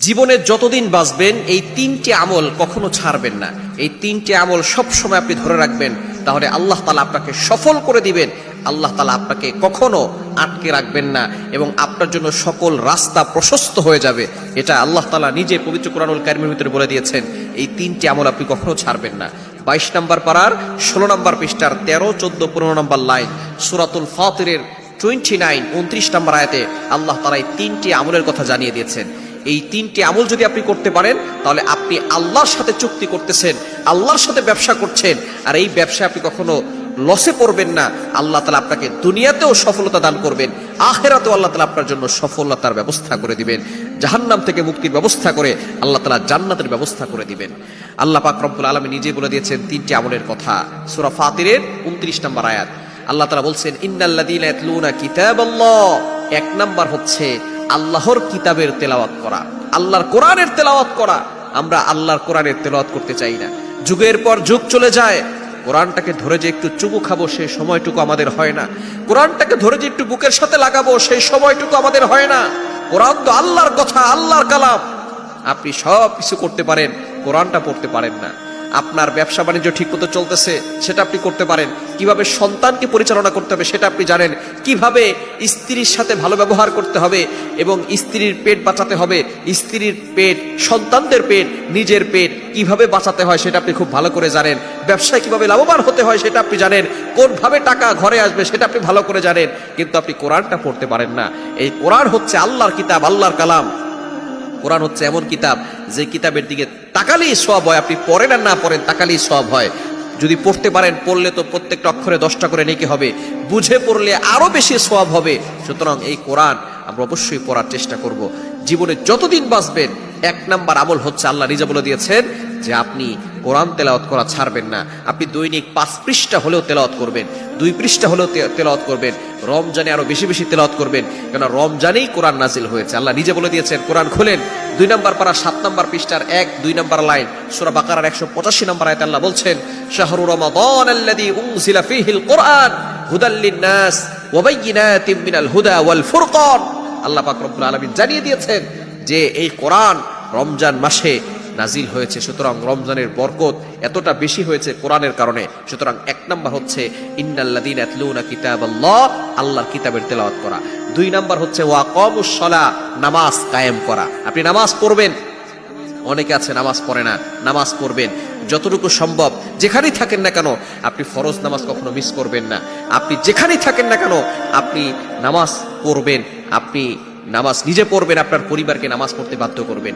জীবনে যতদিন বাঁচবেন এই তিনটি আমল কখনো ছাড়বেন না। এই তিনটি আমল সব সময় আপনি ধরে রাখবেন, তাহলে আল্লাহ তাআলা আপনাকে সফল করে দিবেন। আল্লাহ তাআলা আপনাকে কখনো আটকে রাখবেন না এবং আপনার জন্য সকল রাস্তা প্রশস্ত হয়ে যাবে। এটা আল্লাহ তাআলা নিজে পবিত্র কোরআনুল কারীমের ভিতরে বলে দিয়েছেন। এই তিনটি আমল আপনি কখনো ছাড়বেন না। 22 নম্বর পারার 16 নম্বর পৃষ্ঠার 13, 14, 15 নম্বর লাইন সূরাতুল ফাতিরের 29, 29 নম্বর আয়াতে আল্লাহ তাআলা এই তিনটি আমলের কথা জানিয়ে দিয়েছেন। এই তিনটি আমল যদি আপনি করতে পারেন, তাহলে আপনি আল্লাহর সাথে চুক্তি করতেছেন, আল্লাহর সাথে ব্যবসা করছেন, আর এই ব্যবসায় আপনি কখনো লসে পড়বেন না। আল্লাহ তাআলা আপনাকে দুনিয়াতেও সফলতা দান করবেন, আখিরাতেও আল্লাহ তাআলা আপনার জন্য সফলতার ব্যবস্থা করে দিবেন। জাহান্নাম থেকে মুক্তির ব্যবস্থা করে আল্লাহ তাআলা জান্নাতের ব্যবস্থা করে দিবেন। আল্লাহ পাক রব্বুল আলামিন নিজে বলে দিয়েছেন তিনটি আমলের কথা। সূরা ফাতিরের 29 নম্বর আয়াত আল্লাহ তাআলা বলছেন, ইন্নাল্লাযীনা ইয়াতলুনা কিতাবাল্লাহ। 1 নাম্বার হচ্ছে আল্লাহর কিতাবের তেলাওয়াত করা, আল্লাহর কোরআনের তেলাওয়াত করা। আমরা আল্লাহর কোরআনের তেলাওয়াত করতে চাই না। যুগের পর যুগ চলে যায়, কোরআনটাকে ধরে যে একটু চুমু খাবো সেই সময়টুকু আমাদের হয় না। কোরআনটাকে ধরে যে একটু বুকের সাথে লাগাবো সেই সময়টুকু আমাদের হয় না। কোরআন তো আল্লাহর কথা, আল্লাহর কালাম। আপনি সব কিছু করতে পারেন, কোরআনটা পড়তে পারেন না। আপনার ব্যবসা বাণিজ্য ঠিক মতো চলতেছে সেটা আপনি করতে পারেন, কিভাবে সন্তানকে পরিচালনা করতে হবে সেটা আপনি জানেন, কিভাবে স্ত্রীর সাথে ভালো ব্যবহার করতে হবে এবং স্ত্রীর পেট বাঁচাতে হবে, স্ত্রীর পেট, সন্তানদের পেট, নিজের পেট কিভাবে বাঁচাতে হয় সেটা আপনি খুব ভালো করে জানেন। ব্যবসায় কিভাবে লাভবান হতে হয় সেটা আপনি জানেন, কোনভাবে টাকা ঘরে আসবে সেটা আপনি ভালো করে জানেন, কিন্তু আপনি কোরআনটা পড়তে পারেন না। এই কোরআন হচ্ছে আল্লাহর কিতাব, আল্লাহর কালাম। কোরআন হচ্ছে এমন কিতাব যে কিতাবের দিকে তাকালেই সওয়াব হয়। আপনি পড়েন আর না পড়েন, তাকালেই সওয়াব হয়। যদি পড়তে পারেন, পড়লে তো প্রত্যেকটা অক্ষরে 10টা করে নেকি হবে, বুঝে পড়লে আরো বেশি সওয়াব হবে। সুতরাং এই কোরআন আমরা অবশ্যই পড়ার চেষ্টা করব। জীবনে যতদিন বাঁচবেন 1 নাম্বার আমল হচ্ছে, আল্লাহ নিজে বলে দিয়েছেন যে আপনি কোরআন তেলাওয়াত করা ছাড়বেন না। আপনি দৈনিক 5 পৃষ্ঠা হলেও তেলাওয়াত করবেন, 2 পৃষ্ঠা হলেও তেলাওয়াত করবেন। রমজানে আরো বেশি বেশি তেলাওয়াত করবেন, কেন রমজানেই কোরআন নাজিল হয়েছে। আল্লাহ নিজে বলে দিয়েছেন, কোরআন খুলেন 2 নম্বর পারা 7 নম্বর পৃষ্ঠার 1, 2 নম্বর লাইন সূরা বাকারার 185 নম্বর আয়াতে আল্লাহ বলছেন, শাহরু রমাদানাল্লাযী উনজিলা ফীহিল কুরআন হুদাল লিন-নাস ওয়া বাইয়িনাতিম মিনাল হুদা ওয়াল ফুরকান। আল্লাহ পাক রব্বুল আলামিন জানিয়ে দিয়েছেন যে এই কোরআন রমজান মাসে নাজিল হয়েছে। সুতরাং রমজানের বরকত এতটা বেশি হয়েছে কোরআনের কারণে। সুতরাং 1 নাম্বার হচ্ছে ইন্নাল্লাযীনা ইয়াতলুনা কিতাবাল্লাহ, আল্লাহর কিতাবের তেলাওয়াত করা। 2 নাম্বার হচ্ছে ওয়াকামুস সালাহ, নামাজ কায়েম করা। আপনি নামাজ পড়বেন, অনেকে আছে নামাজ পড়ে না, নামাজ পড়বেন যতটুকু সম্ভব। যেখানেই থাকেন না কেন আপনি ফরজ নামাজ কখনো মিস করবেন না। আপনি যেখানেই থাকেন না কেন আপনি নামাজ পড়বেন, আপনি নামাজ নিজে পড়বেন, আপনার পরিবারকে নামাজ পড়তে বাধ্য করবেন।